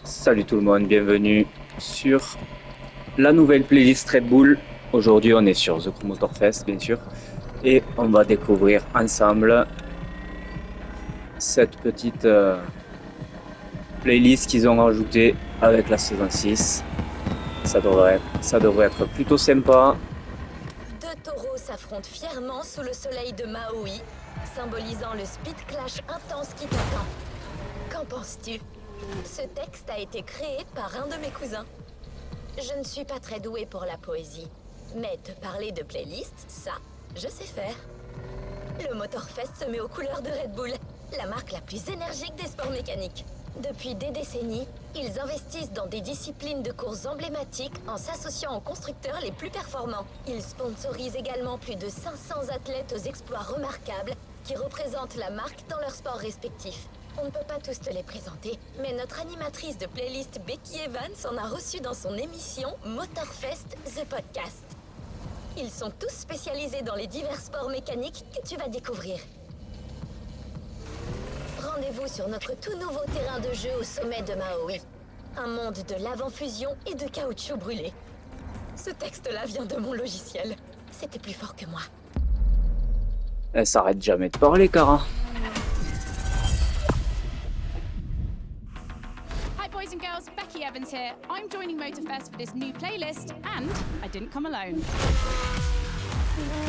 Salut tout le monde, bienvenue sur la nouvelle playlist Red Bull. Aujourd'hui on est sur The Motorfest bien sûr et on va découvrir ensemble cette petite playlist qu'ils ont rajoutée avec la saison 6. Ça devrait être plutôt sympa. Deux taureaux s'affrontent fièrement sous le soleil de Maui, symbolisant le speed clash intense qui t'attend. Qu'en penses-tu? Ce texte a été créé par un de mes cousins. Je ne suis pas très douée pour la poésie, mais te parler de playlist, ça, je sais faire. Le Motorfest se met aux couleurs de Red Bull, la marque la plus énergique des sports mécaniques. Depuis des décennies, ils investissent dans des disciplines de courses emblématiques en s'associant aux constructeurs les plus performants. Ils sponsorisent également plus de 500 athlètes aux exploits remarquables qui représentent la marque dans leurs sports respectifs. On ne peut pas tous te les présenter, mais notre animatrice de playlist Becky Evans en a reçu dans son émission Motorfest The Podcast. Ils sont tous spécialisés dans les divers sports mécaniques que tu vas découvrir. Rendez-vous sur notre tout nouveau terrain de jeu au sommet de Maui. Un monde de lave en fusion et de caoutchouc brûlé. Ce texte-là vient de mon logiciel. C'était plus fort que moi. Elle s'arrête jamais de parler, Cara. Hi boys and girls, Becky Evans here. I'm joining Motorfest for this new playlist and I didn't come alone.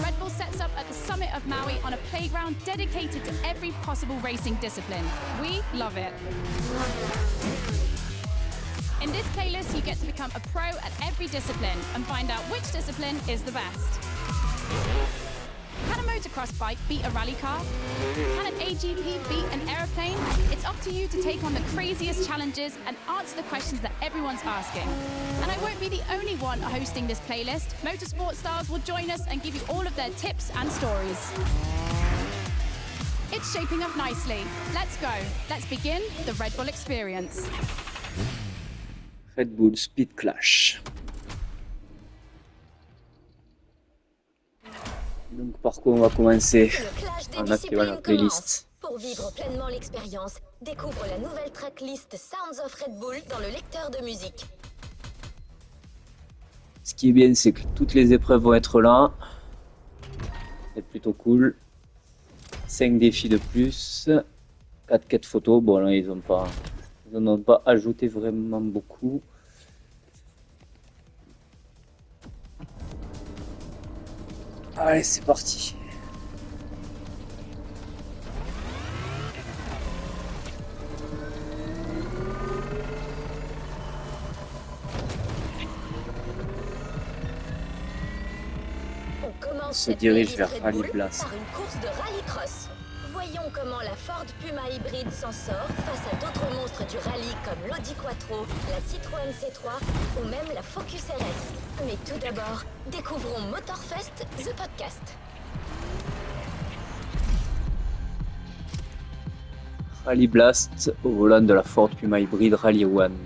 RedBull sets up at the summit of Maui on a playground dedicated to every possible racing discipline. We love it. In this playlist, you get to become a pro at every discipline and find out which discipline is the best. Can a motocross bike beat a rally car? Can an AGP beat an aeroplane? It's up to you to take on the craziest challenges and answer the questions that everyone's asking. And I won't be the only one hosting this playlist. Motorsport stars will join us and give you all of their tips and stories. It's shaping up nicely. Let's go. Let's begin the Red Bull experience. Red Bull Speed Clash. Donc par quoi on va commencer en activant la playlist. Pour vivre pleinement l'expérience, découvre la nouvelle tracklist Sounds of Red Bull dans le lecteur de musique. Ce qui est bien, c'est que toutes les épreuves vont être là. C'est plutôt cool. 5 défis de plus. 4 quêtes photos. Bon là, ils n'en ont pas ajouté vraiment beaucoup. Allez, c'est parti. On commence se dirige vers Rally Blast par une course de rallycross. Voyons comment la Ford Puma hybride s'en sort face à d'autres monstres du rallye comme l'Audi Quattro, la Citroën C3 ou même la Focus RS. Mais tout d'abord, découvrons Motorfest The Podcast. Rally Blast au volant de la Ford Puma hybride Rally One.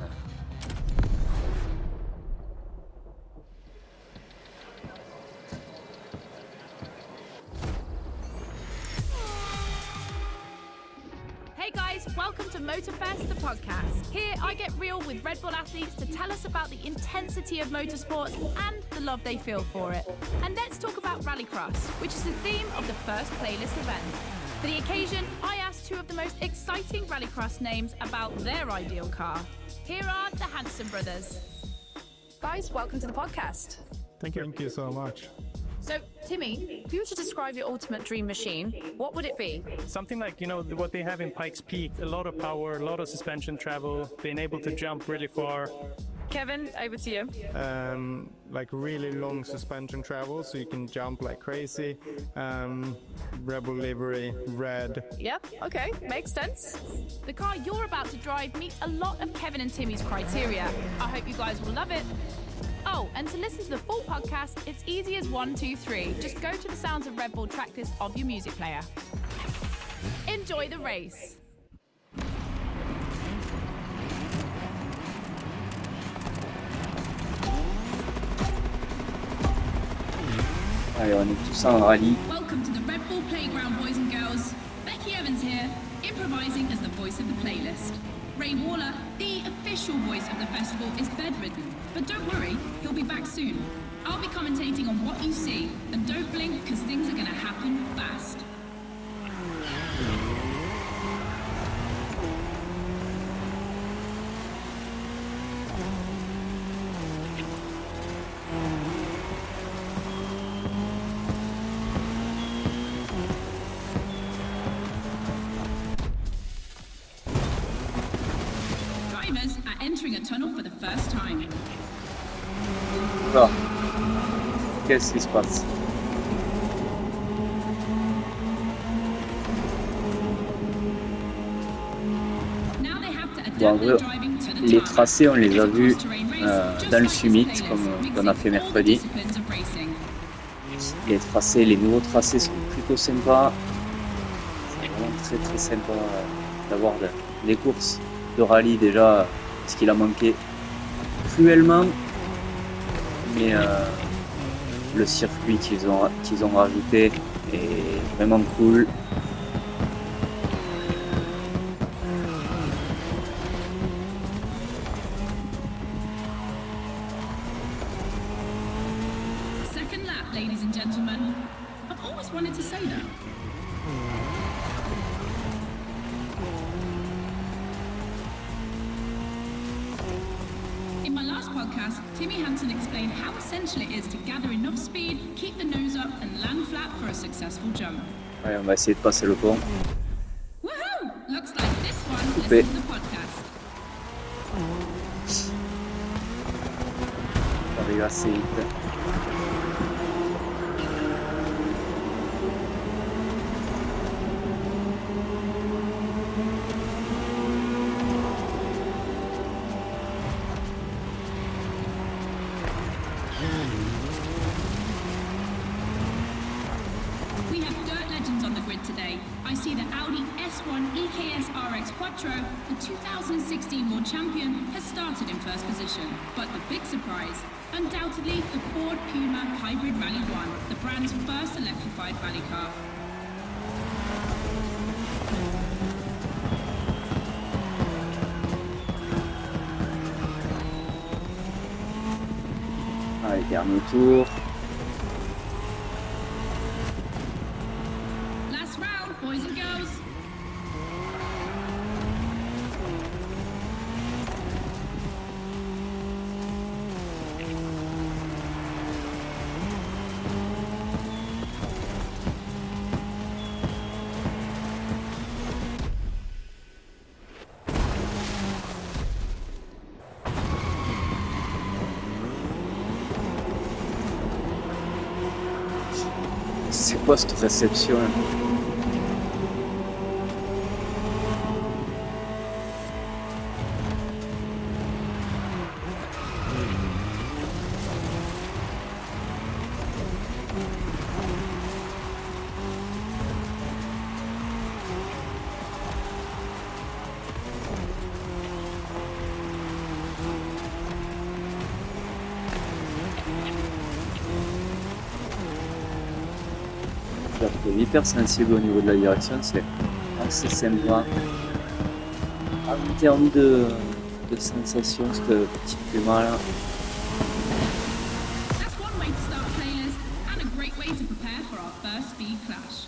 Hey guys, welcome to Motorfest, the podcast. Here I get real with Red Bull athletes to tell us about the intensity of motorsports and the love they feel for it. And let's talk about Rallycross, which is the theme of the first playlist event. For the occasion, I asked two of the most exciting Rallycross names about their ideal car. Here are the Hanson brothers. Guys, welcome to the podcast. Thank you so much. So, Timmy, if you were to describe your ultimate dream machine, what would it be? Something like, what they have in Pikes Peak, a lot of power, a lot of suspension travel, being able to jump really far. Kevin, over to you. Like really long suspension travel, so you can jump like crazy. Rebel livery, red. Yep, okay, makes sense. The car you're about to drive meets a lot of Kevin and Timmy's criteria. I hope you guys will love it. Oh, and to listen to the full podcast, it's easy as 1, 2, 3. Just go to the Sounds of Red Bull tracklist of your music player. Enjoy the race. Allez, on est tous en rallye. Welcome to the Red Bull playground, boys and girls. Becky Evans here, improviser improvising as the voice of the playlist. Ray Waller, the official voice of the festival, is bedridden, but don't worry, he'll be back soon. I'll be commentating on what you see, and don't blink because things are going to happen fast. Drivers are entering a tunnel for the first time. Ah. Qu'est-ce qui se passe? Now they have to Bon, en adapt vrai, their driving to the les target. tracés, on les a It's a vus cross-terrain race, just dans le like the summit, playlist, comme mixing on a fait all the mercredi. disciplines of racing. Les tracés, les nouveaux tracés sont plutôt sympas. C'est vraiment très très sympa d'avoir des courses de rallye déjà, ce qu'il a manqué cruellement. Mais le circuit qu'ils ont rajouté est vraiment cool. Second lap, ladies and gentlemen. I've always wanted to say that. In my last podcast, Timmy Hansen explained how essential it is to gather enough speed, keep the nose up, and land flat for a successful jump. Ouais, on va essayer de passer le pont. Woohoo! Looks like this one Coupé. listens to the podcast. On arrive assez vite. We have dirt legends on the grid today. I see the Audi S1 EKS RX Quattro, the 2016 World Champion, has started in first position. But the big surprise, undoubtedly the Ford Puma Hybrid Rally 1, the brand's first electrified rally car. Allez, dernier tour. Last round, boys and girls. C'est quoi cette réception là? Je la trouve hyper sensible au niveau de la direction, c'est assez sympa. En termes de sensation, ce petit Puma là. That's one way to start a playlist, and a great way to prepare for our first speed clash.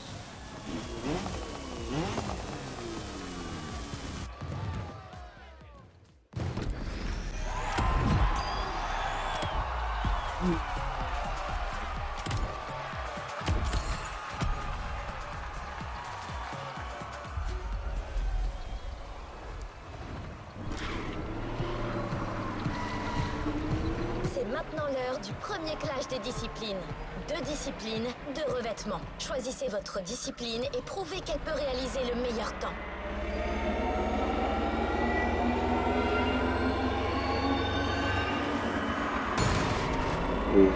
C'est maintenant l'heure du premier clash des disciplines. 2 disciplines, 2 revêtements. Choisissez votre discipline et prouvez qu'elle peut réaliser le meilleur temps. Et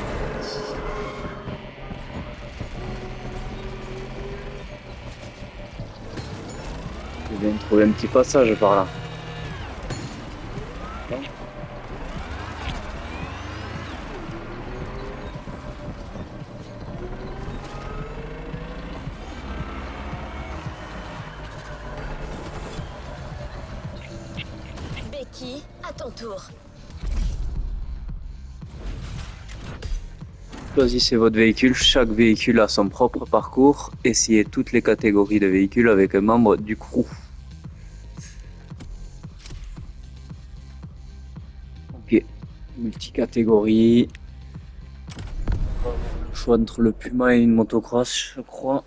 je viens de trouver un petit passage par là. Non. parti, à ton tour. Choisissez votre véhicule. Chaque véhicule a son propre parcours. Essayez toutes les catégories de véhicules avec un membre du crew. Ok. Multicatégorie. On va avoir le choix entre le Puma et une motocross, je crois.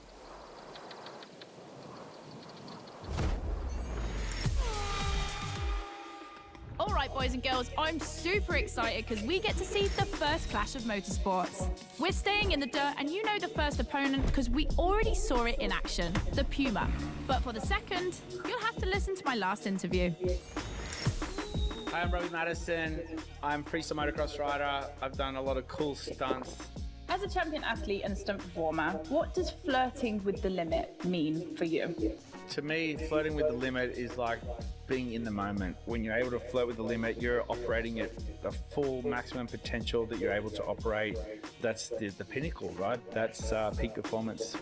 All right, boys and girls, I'm super excited because we get to see the first clash of motorsports. We're staying in the dirt, and you know the first opponent because we already saw it in action, the Puma. But for the second, you'll have to listen to my last interview. Hi, I'm Robbie Madison. I'm freestyle motocross rider. I've done a lot of cool stunts. As a champion athlete and stunt performer, what does flirting with the limit mean for you? To me, flirting with the limit is like being in the moment. When you're able to flirt with the limit, you're operating at the full maximum potential that you're able to operate. That's the pinnacle, right? That's peak performance.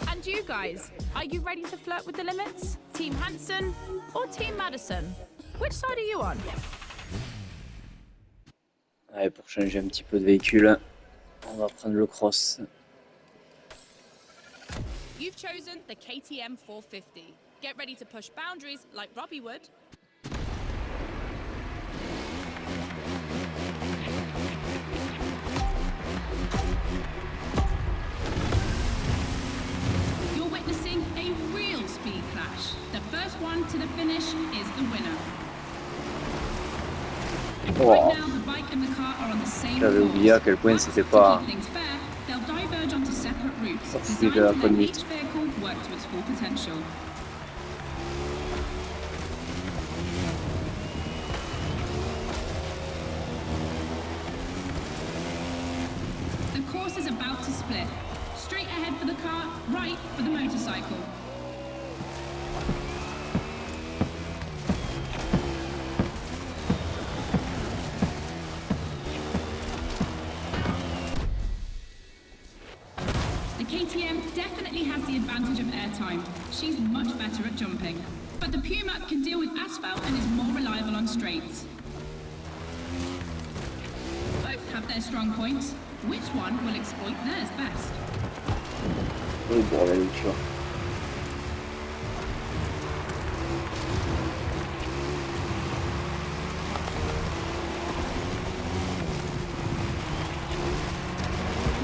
And you guys, are you ready to flirt with the limits? Team Hansen or Team Madison? Which side are you on? Allez, pour changer un petit peu de véhicule, on va prendre le cross. You've chosen the KTM 450. Get ready to push boundaries like Robbie would. You're witnessing a real speed clash. The first one to the finish is the winner. Right now, the bike and the car are on the same J'avais oublié à quel point course. c'était To pas keep things fair, they'll diverge onto separate routes, fluide designed la to let conduite. each vehicle work to its full potential. The course is about to split. Straight ahead for the car, right for the motorcycle. The KTM definitely has the advantage of airtime. She's much better at jumping. But the Puma can deal with asphalt and is more reliable on straights. Both have their strong points. Which one will exploit theirs best? Oh bordel, tu vois.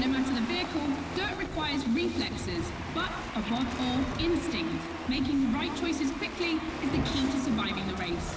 No matter the vehicle, dirt requires reflexes, but above all, instinct. Making the right choices quickly is the key to surviving the race.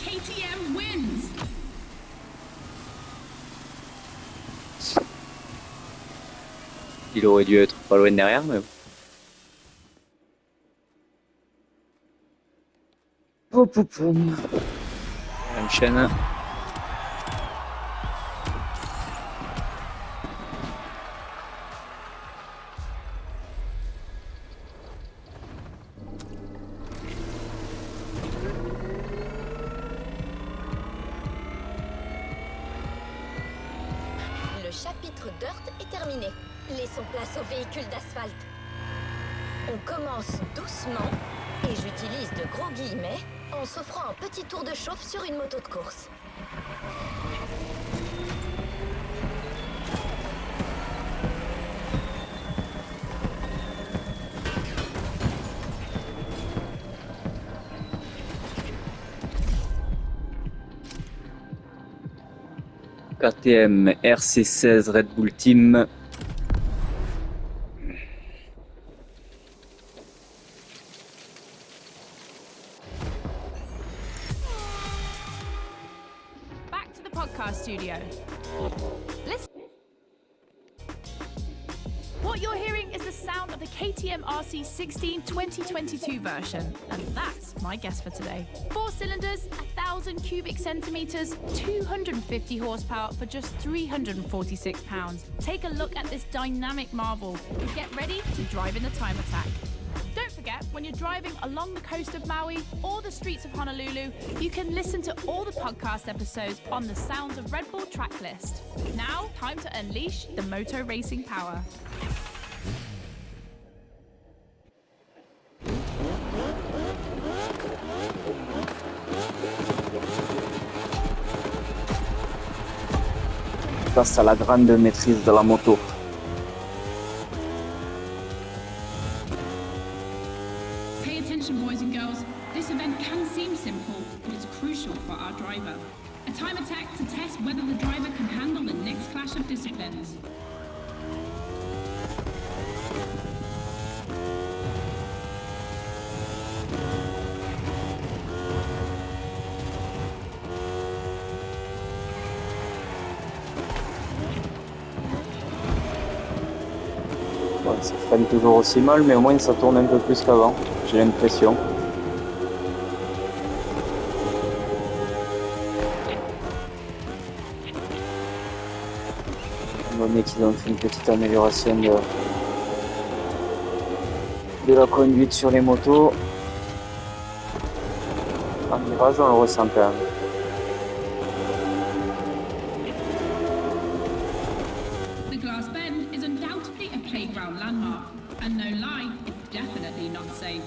KTM wins! Il aurait dû être pas loin de derrière, mais bon. Pou, pou, poum. On enchaîne. chapitre Dirt est terminé. Laissons place aux véhicules d'asphalte. On commence doucement, et j'utilise de gros guillemets, en s'offrant un petit tour de chauffe sur une moto de course. KTM RC16 Red Bull Team. Back to the podcast studio. Listen. What you're hearing is the sound of the KTM RC16 2022 version, and that's my guess for today. 4 cylinders, 1,000 cubic centimeters, 250 horsepower for just 346 pounds. Take a look at this dynamic marvel and get ready to drive in the time attack. Don't forget, when you're driving along the coast of Maui or the streets of Honolulu, you can listen to all the podcast episodes on the Sounds of Red Bull track list. Now, time to unleash the moto racing power. Grâce à la grande maîtrise de la moto. Pay attention, boys and girls. This event can seem simple, but it's crucial for our driver. A time attack to test whether the driver can handle the next clash of disciplines. Bon, ça freine toujours aussi mal, mais au moins ça tourne un peu plus qu'avant, j'ai l'impression. Étant donné qu'ils ont fait une petite amélioration de la conduite sur les motos, en virage on le ressent quand même. The Glass Bend is undoubtedly a playground landmark, and no lie, it's definitely not safe.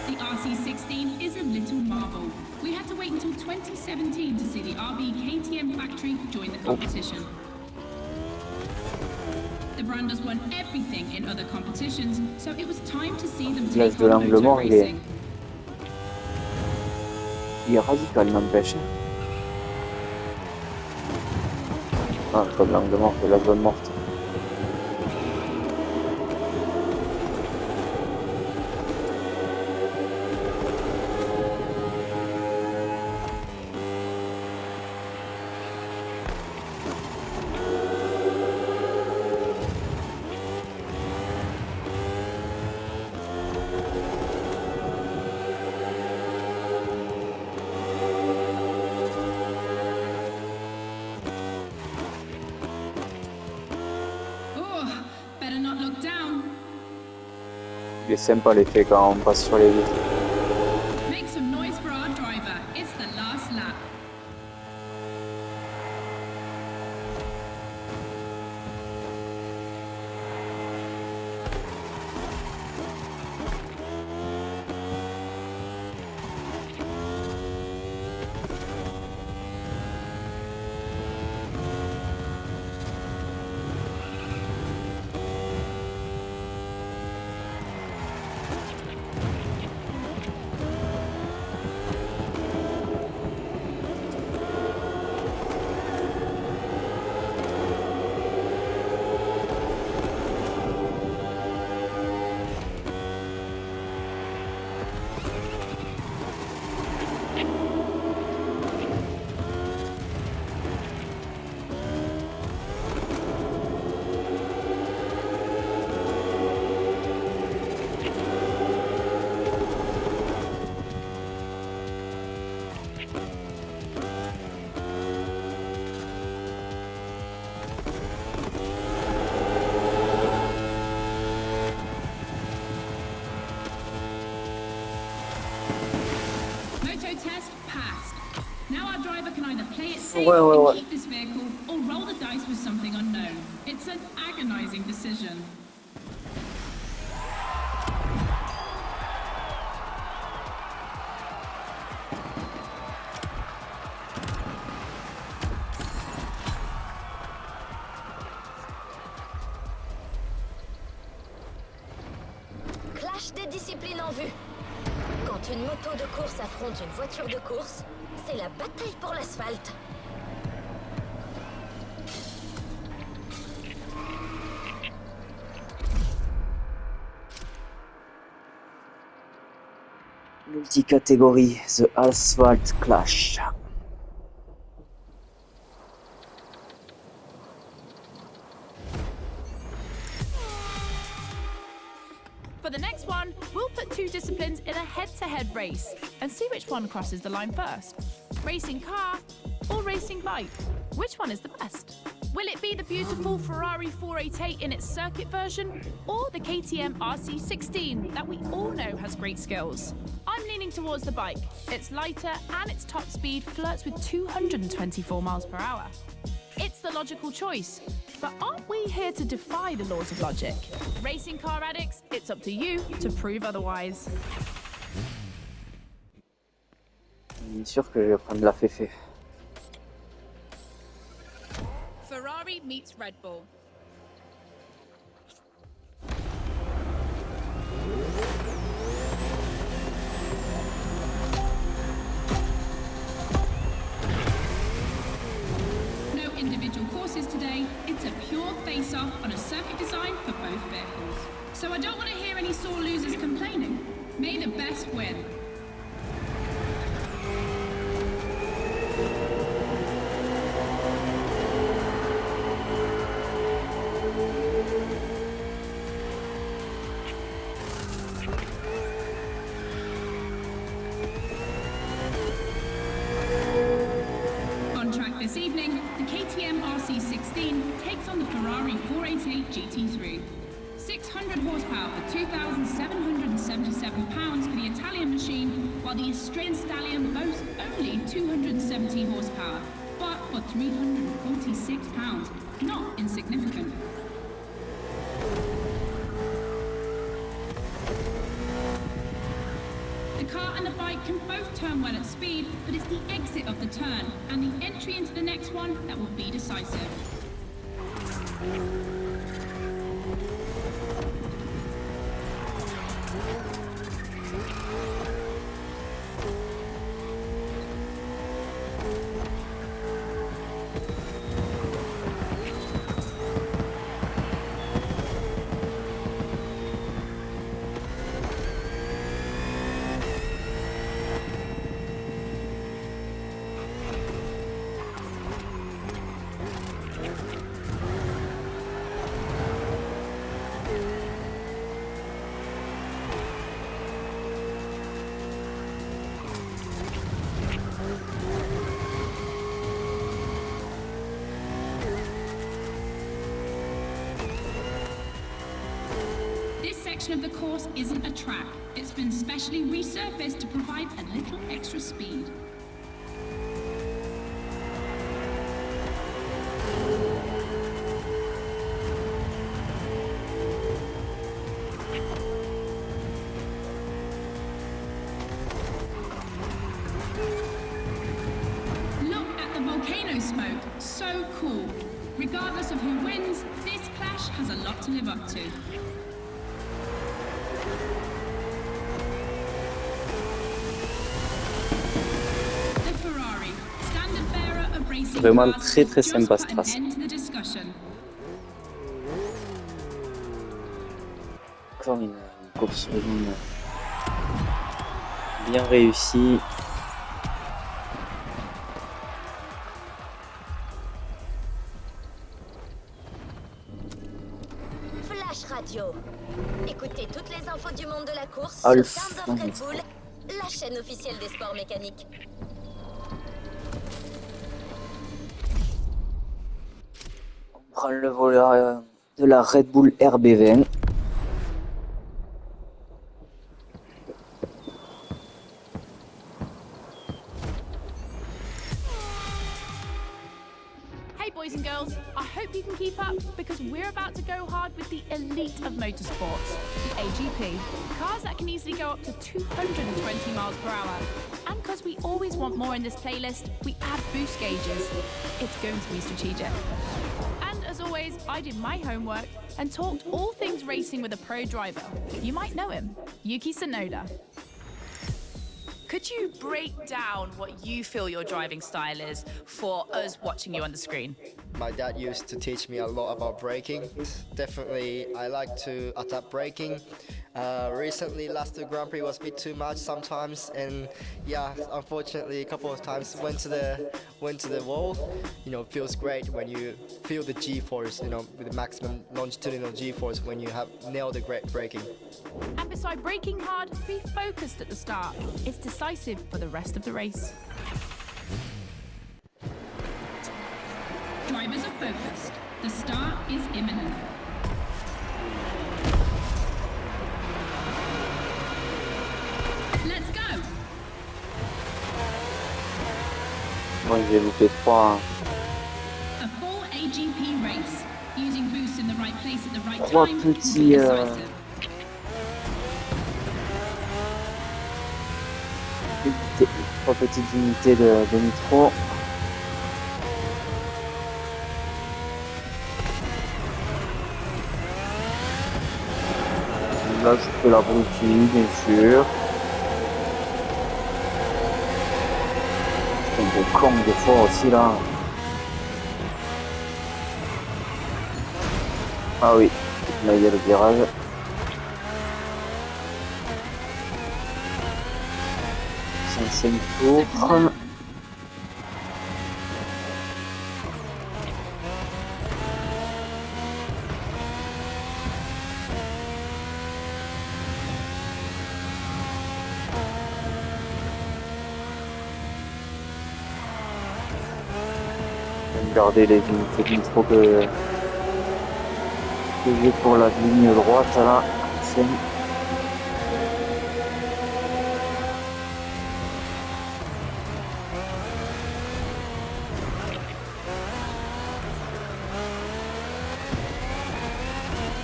The RC16 is a little marvel. We had to wait until 2017 to see the RB KTM factory join the competition. The brand has won everything in other competitions, so it was time to see them L'âge take de on l'angle motor mort, racing. il est radical, n'empêche. Ah, pas de l'angle mort, de la zone morte. Oh, better not look down. Il est sympa l'effet quand on passe sur les vitres. Make some noise for our driver. It's the last lap. safe Ouais, ouais, and ouais. keep this vehicle or roll the dice with something unknown. It's an agonizing decision. Clash des disciplines en vue. Quand une moto de course affronte une voiture de course, c'est la bataille pour l'asphalte. Multicatégorie, The Asphalt Clash. For the next one, we'll put two disciplines in a head-to-head race and see which one crosses the line first. Racing car or racing bike? Which one is the best? Will it be the beautiful Ferrari 488 in its circuit version or the KTM RC16 that we all know has great skills? I'm leaning towards the bike. It's lighter and its top speed flirts with 224 miles per hour. It's the logical choice. But aren't we here to defy the laws of logic? Racing car addicts, it's up to you to prove otherwise. Bien sûr que je vais prendre la féfé. Ferrari meets Red Bull. No individual courses today. It's a pure face-off on a circuit designed for both vehicles. So I don't want to hear any sore losers complaining. May the best win. On track this evening, the KTM RC16 takes on the Ferrari 488 GT3. 600 horsepower for 2,777 pounds for the Italian machine, while the Australian Stallion boasts only 270 horsepower, but for 346 pounds, not insignificant. The car and the bike can both turn well at speed, but it's the exit of the turn and the entry into the next one that will be decisive. This section of the course isn't a track. It's been specially resurfaced to provide a little extra speed. Look at the volcano smoke. So cool. Regardless of who wins, this clash has a lot to live up to. The Ferrari, standard bearer of racing Vraiment cars, très, très just sympa, put cette an race. end to the discussion. Encore une course ronde bien réussie. Flash Radio. Écoutez toutes les infos du monde de la course Ah, le sur Sound of Red Bull, la chaîne officielle des sports mécaniques. On prend le volet de la Red Bull RB20. girls. I hope you can keep up because we're about to go hard with the elite of motorsports, the AGP. Cars that can easily go up to 220 miles per hour. And because we always want more in this playlist, we add boost gauges. It's going to be strategic. And as always, I did my homework and talked all things racing with a pro driver. You might know him, Yuki Tsunoda. Could you break down what you feel your driving style is for us watching you on the screen? My dad used to teach me a lot about braking. Definitely, I like to adapt braking. Recently, last Grand Prix was a bit too much sometimes, and yeah, unfortunately, a couple of times went to the wall. You know, feels great when you feel the G-force. You know, with the maximum longitudinal G-force when you have nailed the great braking. And beside braking hard, be focused at the start. It's decisive for the rest of the race. Drivers are focused. The start is imminent. Let's go. Moi j'ai loupé 3. A full AGP race. Using boosts in the right place at the right Trois time will be petits, decisive. 3 petites unités de nitro. Là je fais l'abruti bien sûr. C'est un peu con des fois aussi là. Ah oui, là il y a le virage. 5 tours. Garder les unités de nitro que j'ai pour la ligne droite là. C'est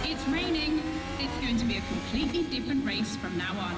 It's raining. It's going to be a completely different race from now on.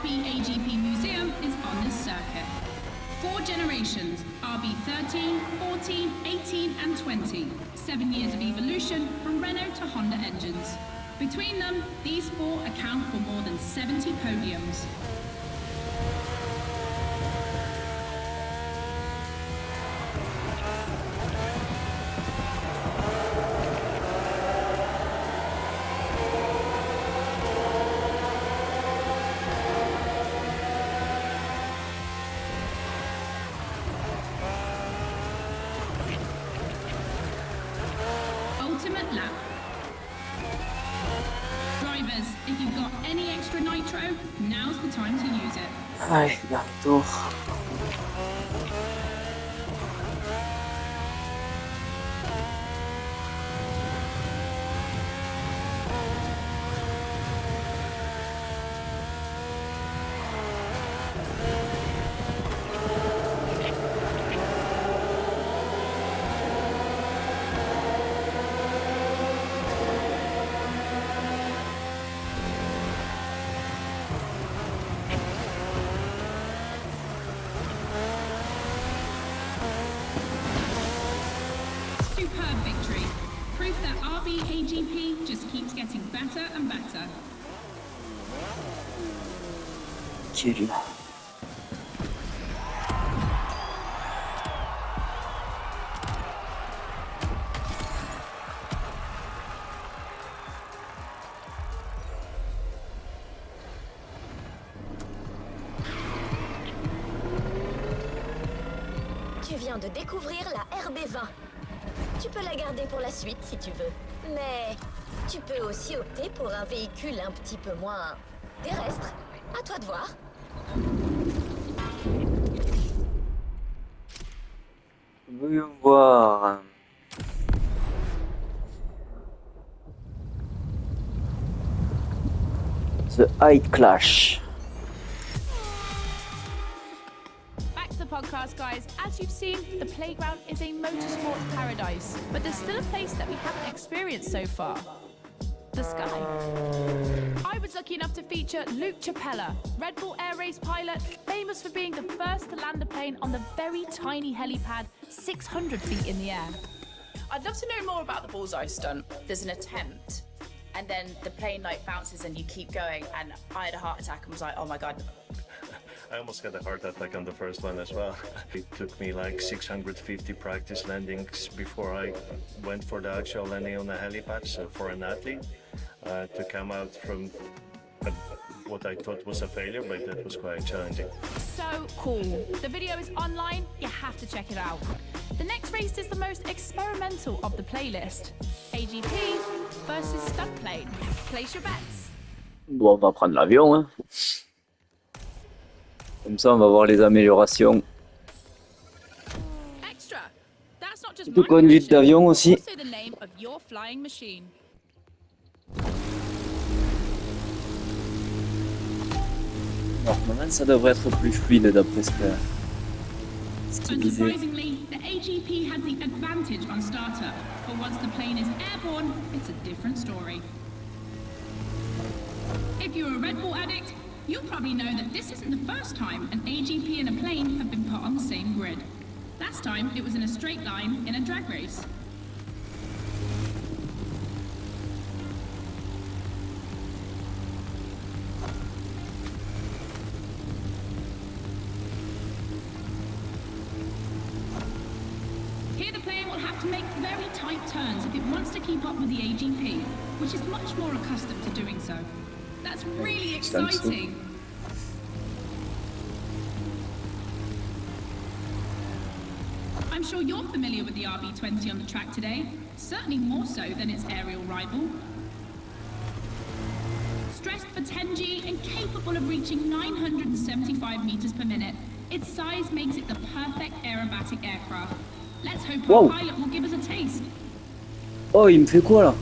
AGP Museum is on this circuit. 4 generations, RB 13, 14, 18 and 20. 7 years of evolution from Renault to Honda engines. Between them, these 4 account for more than 70 podiums. Ultimate lap. Drivers, if you've got any extra nitro, now's the time to use it. Allez, dernier tour. Superb victory. Proof that RB AGP just keeps getting better and better. Quel... Tu viens de découvrir la RB20. Tu peux la garder pour la suite si tu veux. Mais tu peux aussi opter pour un véhicule un petit peu moins terrestre. À toi de voir. Voyons voir. The High Clash. Back to the podcast, guys. As you've seen, the playground is a motorsport paradise, but there's still a place that we haven't experienced so far. The sky. I was lucky enough to feature Luke Chapella, Red Bull Air Race pilot, famous for being the first to land a plane on the very tiny helipad 600 feet in the air. I'd love to know more about the bullseye stunt. There's an attempt, and then the plane like bounces and you keep going, and I had a heart attack and was like, oh my God. I almost had a heart attack on the first one as well. It took me like 650 practice landings before I went for the actual landing on the helipad. So for an athlete to come out from what I thought was a failure, but that was quite challenging. So cool. The video is online, you have to check it out. The next race is the most experimental of the playlist. AGP versus stunt plane. Place your bets. Bon, on va prendre l'avion, hein. Comme ça, on va voir les améliorations Extra. That's not just de my conduite creation, d'avion aussi. also the name of your flying machine. Normalement, ça devrait être plus fluide d'après ce qu'il disait. Unsurprisingly, the AGP has the advantage on startup, but once the plane is airborne, it's a different story. If you're a Red Bull addict, you'll probably know that this isn't the first time an AGP and a plane have been put on the same grid. Last time, it was in a straight line in a drag race. Here the plane will have to make very tight turns if it wants to keep up with the AGP, which is much more accustomed to doing so. That's really exciting. I'm sure you're familiar with the RB20 on the track today, certainly more so than its aerial rival. Stressed for 10G and capable of reaching 975 meters per minute, its size makes it the perfect aerobatic aircraft. Let's hope our pilot will give us a taste. Oh, il me fait quoi là?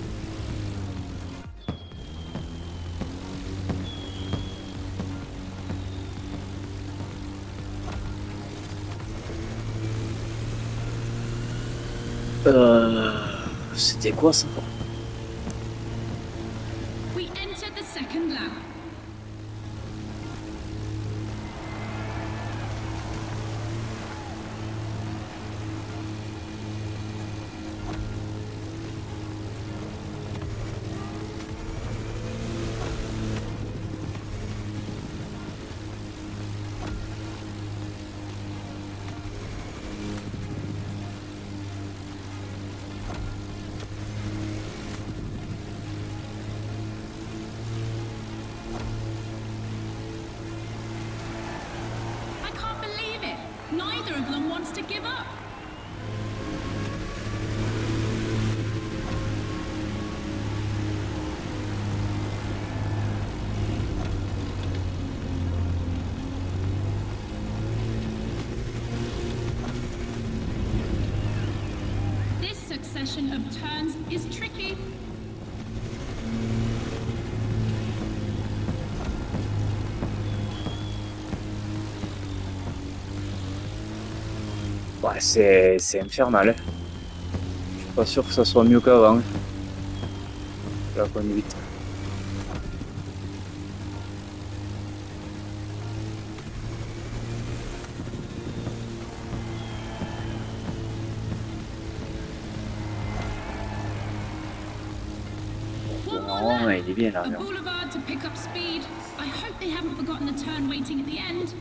C'était quoi ça? We enter the second lap. Neither of them wants to give up. This succession of turns is tricky. Ouais, c'est infernal. Je suis pas sûr que ça soit mieux qu'avant. La conduite. Non, il est bien là. A boulevard to pick up speed. I hope they haven't forgotten the turn waiting at the end.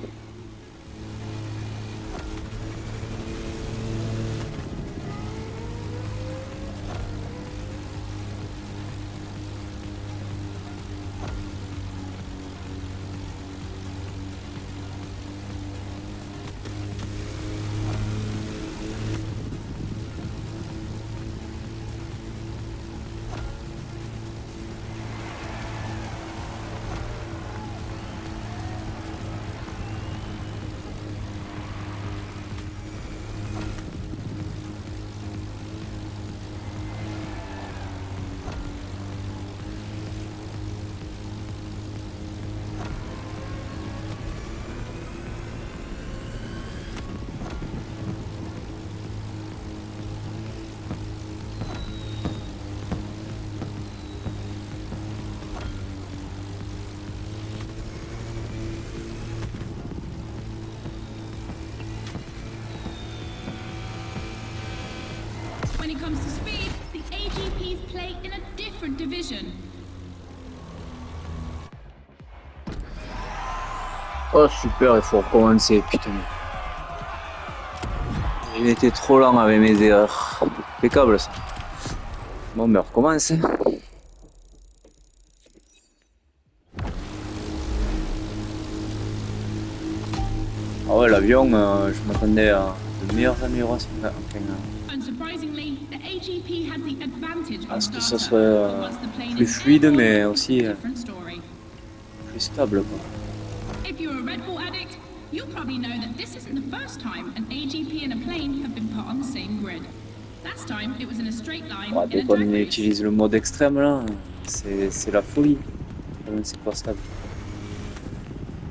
it comes to speed, the AGPs play in a different division. Oh super, il faut recommencer, putain. Il était trop lent avec mes erreurs. Impeccable ça. Bon ben on recommence. Ah ouais, l'avion, je m'attendais à de meilleures améliorations. Unsurprisingly, the AGP has the advantage À on ce que ça startup, soit but once the plane plus is fluide, airborne, mais it's aussi a different story. plus stable, quoi. If you're a Red Bull addict, you'll probably know that this isn't the first time an AGP and a plane have been put on the same grid. Last time, it was in a straight line Ouais, in dès a qu'on drag race. utilise le mode extrême là, c'est la folie. C'est pas stable.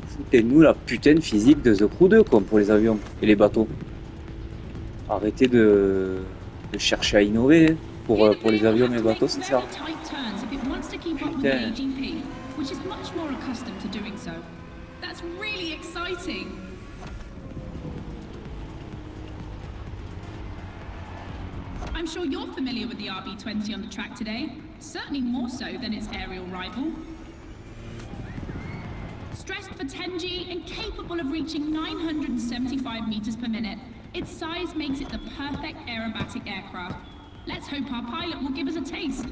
Foutez-nous la putain de physique de The Crew 2 quoi, pour les avions et les bateaux. Arrêtez de chercher à innover. Pour les avions et les bateaux, ça sert. Very tight turns if it wants to keep up with the Putain. AGP, which is much more accustomed to doing so. That's really exciting. I'm sure you're familiar with the RB20 on the track today, certainly more so than its aerial rival. Stressed for 10G and capable of reaching 975 meters per minute, its size makes it the perfect aerobatic aircraft. Let's hope our pilot will give us a taste.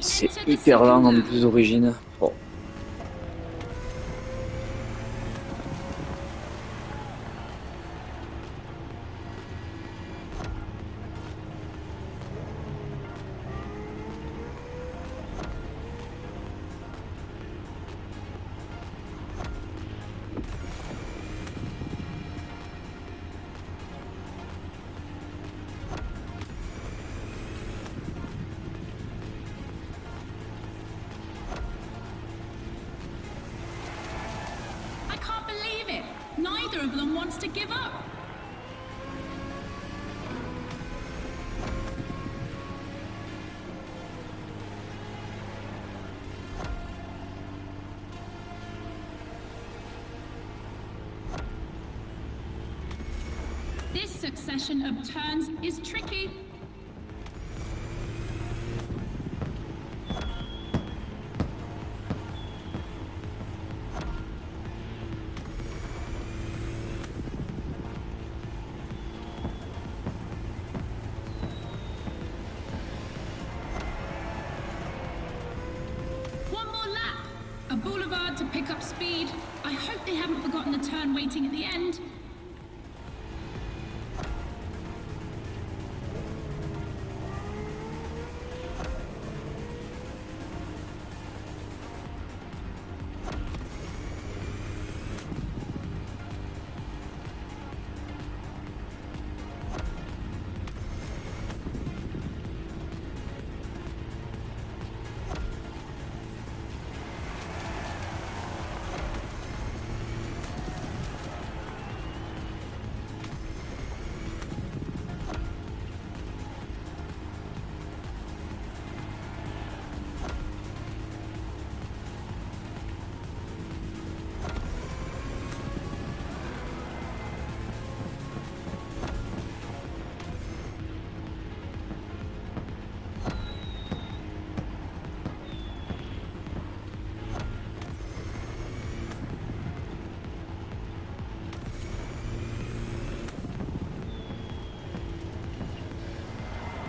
C'est hyper lent en plus d'origine. Bon. Neither of them wants to give up. This succession of turns is tricky. One more lap. A boulevard to pick up speed. I hope they haven't forgotten the turn waiting at the end.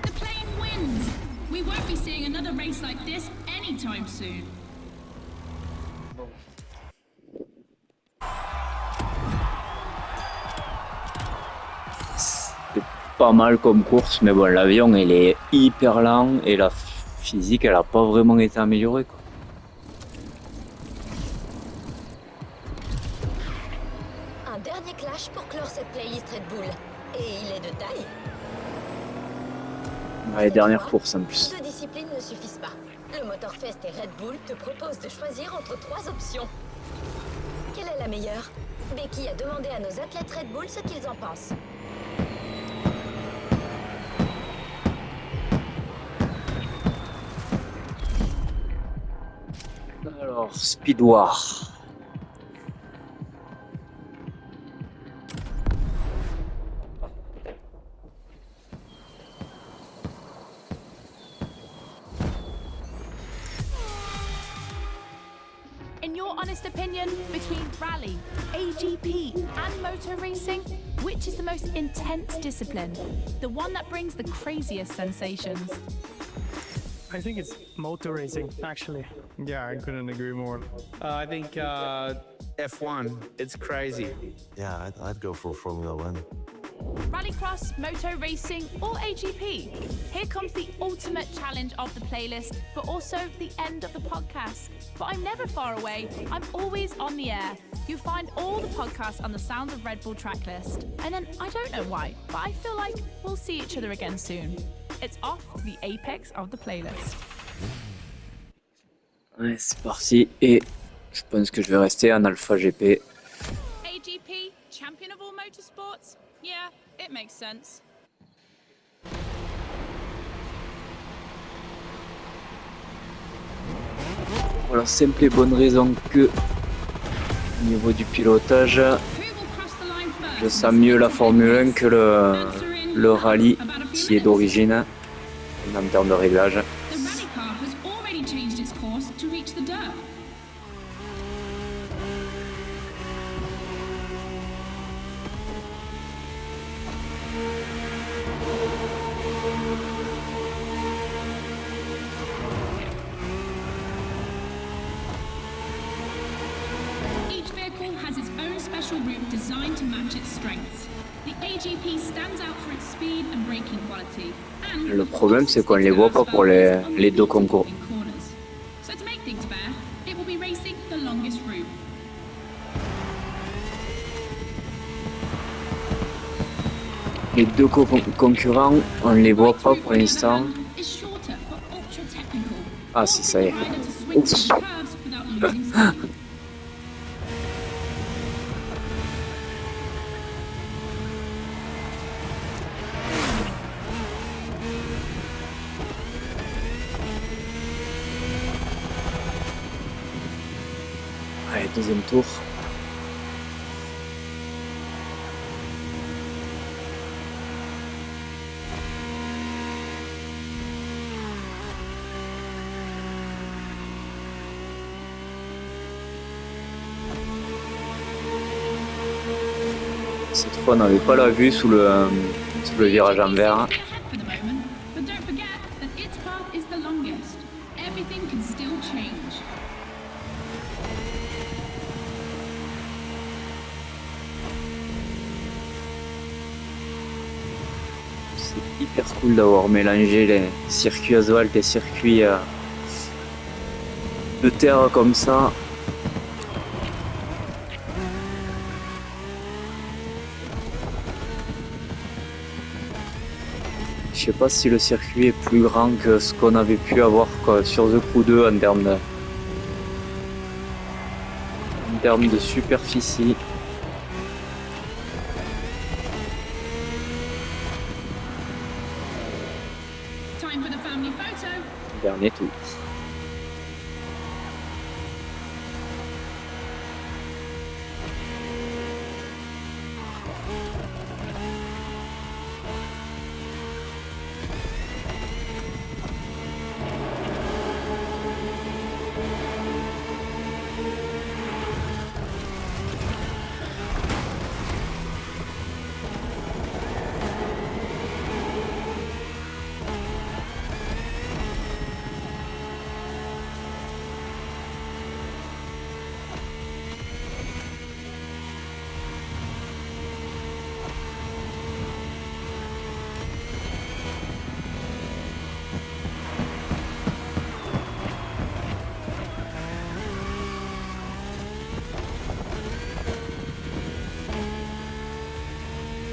The plane wins. We won't be seeing another race like this anytime soon. C'est pas mal comme course, mais bon, l'avion il est hyper lent et la physique elle a pas vraiment été améliorée, quoi. Un dernier clash pour clore cette playlist Red Bull. Et il est de taille. Ouais, dernière course en plus. Deux disciplines ne suffisent pas. Le Motorfest et Red Bull te proposent de choisir entre trois options. Quelle est la meilleure? Becky a demandé à nos athlètes Red Bull ce qu'ils en pensent. Alors, Speed War. In your honest opinion, between rally, AGP, and motor racing, which is the most intense discipline? The one that brings the craziest sensations? I think it's motor racing, actually. Yeah, I couldn't agree more. I think F1. It's crazy. Yeah, I'd go for Formula One. Rallycross, moto racing, or AGP? Here comes the ultimate challenge of the playlist, but also the end of the podcast. But I'm never far away. I'm always on the air. You find all the podcasts on the Sounds of Red Bull tracklist. And then, I don't know why, but I feel like we'll see each other again soon. It's off to the apex of the playlist. Ouais, c'est parti. Et je pense que je vais rester en Alpha GP. AGP, champion of all motorsports? Yeah, it makes sense. Pour la simple et bonne raison que au niveau du pilotage, je sens mieux la Formule 1 que le rallye qui est d'origine en termes de réglage. The rally car has already changed its course to reach the dirt. Each vehicle has its own special route designed to match its strengths. The AGP stands out for its speed and braking quality. Le problème, c'est qu'on ne les voit pas pour les deux concours. So to make things fair, it will be racing the longest route. Les deux concurrents, on ne les voit pas pour l'instant. Is shorter but ultra technical. Ah si, ça y est. Rider to swing through curves without losing speed. Allez, deuxième tour. Cette fois, on n'avait pas la vue sous le virage envers. For the moment, but don't forget that its path is the longest. Everything can still change. C'est hyper cool d'avoir mélangé les circuits asphalte et circuits de terre comme ça. Je sais pas si le circuit est plus grand que ce qu'on avait pu avoir sur The Crew 2 en termes de superficie. Time for the family photo. Dernier tour.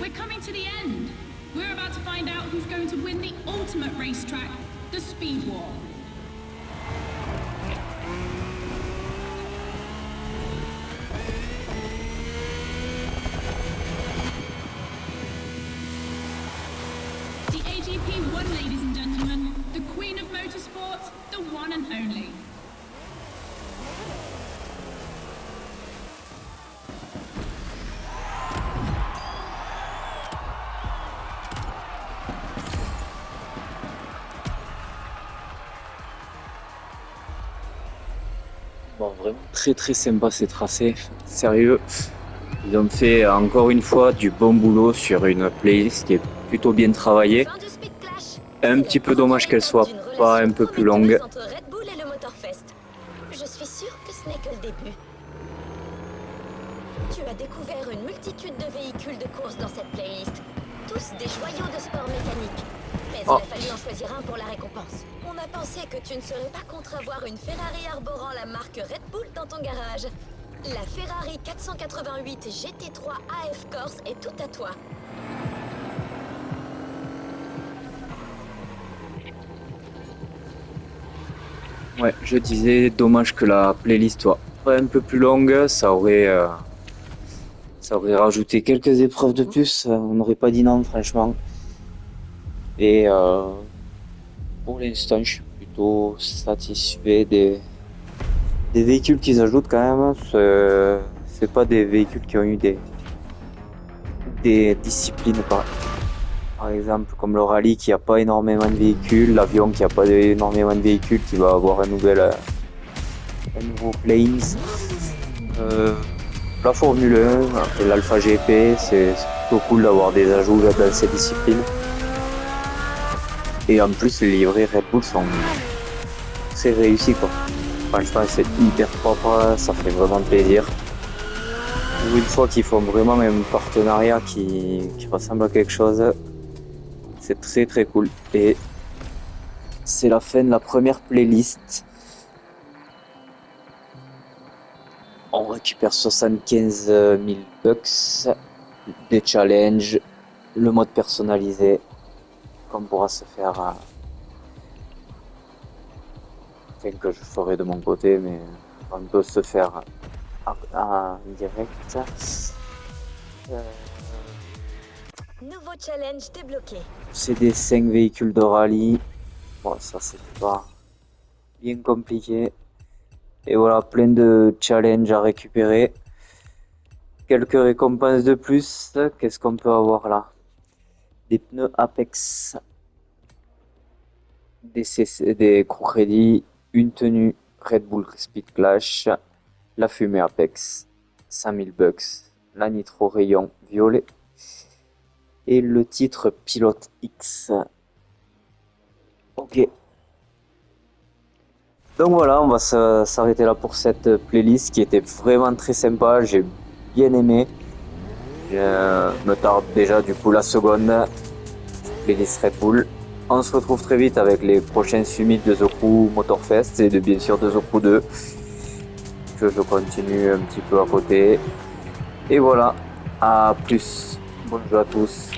We're coming to the end. We're about to find out who's going to win the ultimate racetrack, the Speed War. The AGP won, ladies and gentlemen. The queen of motorsports, the one and only. Bon, vraiment très très sympa ces tracés. Sérieux, ils ont fait encore une fois du bon boulot sur une playlist qui est plutôt bien travaillée. Fin du Speed Clash. Un C'est petit la peu première dommage qu'elle étape soit d'une pas relation un peu plus longue. prometteuse entre Red Bull et le Motorfest. Je suis sûre que ce n'est que le début. Tu as découvert une multitude de véhicules de course dans cette playlist. Tous des joyaux de sport mécanique. Mais il a fallu en choisir un pour la récompense. On a pensé que tu ne serais pas contre avoir une Ferrari arborant la marque Red Bull dans ton garage. La Ferrari 488 GT3 AF Corse est tout à toi. Ouais, je disais, dommage que la playlist soit pas un peu plus longue, ça aurait rajouté quelques épreuves de plus, on n'aurait pas dit non franchement. Et pour l'instant, je suis plutôt satisfait des véhicules qu'ils ajoutent quand même. C'est pas des véhicules qui ont eu des disciplines par exemple comme le rallye qui a pas énormément de véhicules, l'avion qui a pas énormément de véhicules qui va avoir un nouveau planes. La Formule 1 et l'Alpha GP, c'est plutôt cool d'avoir des ajouts dans ces disciplines. Et en plus, les livrets Red Bull sont très réussis quoi. Franchement, c'est hyper propre, ça fait vraiment plaisir. Pour une fois qu'ils font vraiment un partenariat qui ressemble à quelque chose, c'est très très cool. Et c'est la fin de la première playlist. On récupère 75 000 bucks, des challenges, le mode personnalisé qu'on pourra se faire, enfin que je ferai de mon côté, mais on peut se faire en direct. Nouveau challenge débloqué. C'est des 5 véhicules de rallye. Bon, ça c'était pas bien compliqué. Et voilà, plein de challenges à récupérer. Quelques récompenses de plus. Qu'est-ce qu'on peut avoir là? Des pneus Apex, des crédits, une tenue Red Bull Speed Clash, la fumée Apex, 5000 bucks, la nitro rayon violet et le titre Pilote X. Ok. Donc voilà, on va s'arrêter là pour cette playlist qui était vraiment très sympa, j'ai bien aimé. Je me tarde déjà du coup la seconde playlist Red Bull. On se retrouve très vite avec les prochains summits de The Crew Motorfest et de bien sûr de The Crew 2. Que je continue un petit peu à côté. Et voilà, à plus. Bonjour à tous.